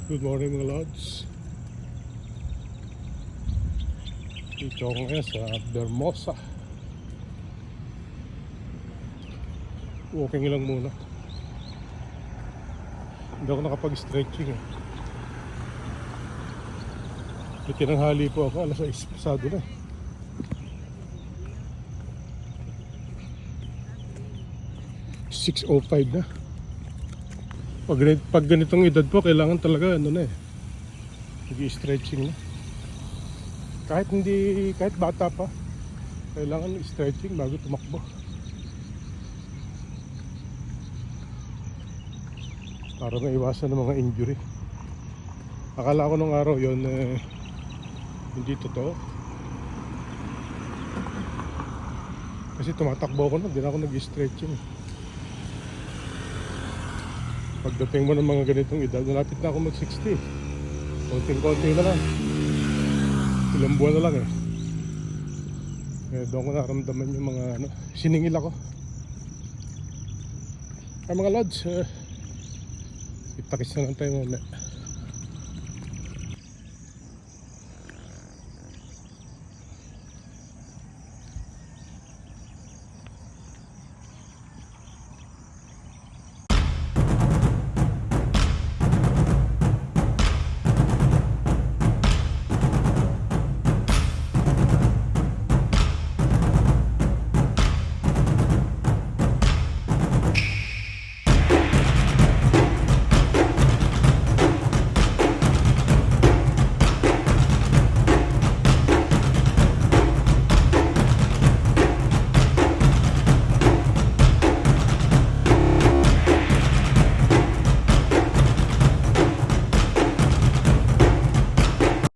Good morning mga lods. Dito ako ngayon sa Bermosa. Walking lang muna. Hindi ako nakapag-stretching eh. May tinanghali po ako, alas 6 pasado na. (6:05) na. Pag ganitong edad po, kailangan talaga ano na eh, nag-i-stretching na. Kahit bata pa, kailangan stretching bago tumakbo. Para maiwasan ng mga injury. Akala ko nung araw yon hindi totoo. Kasi tumatakbo ako na, hindi na ako nag-i-stretching. Pagdating mo ng mga ganitong edad, malapit na ako mag-60. Konting-konti na lang. Ilang buwan na lang eh. Doon ko naramdaman yung mga siningil ako. Ay mga lods, itakis na lang tayo mamaya.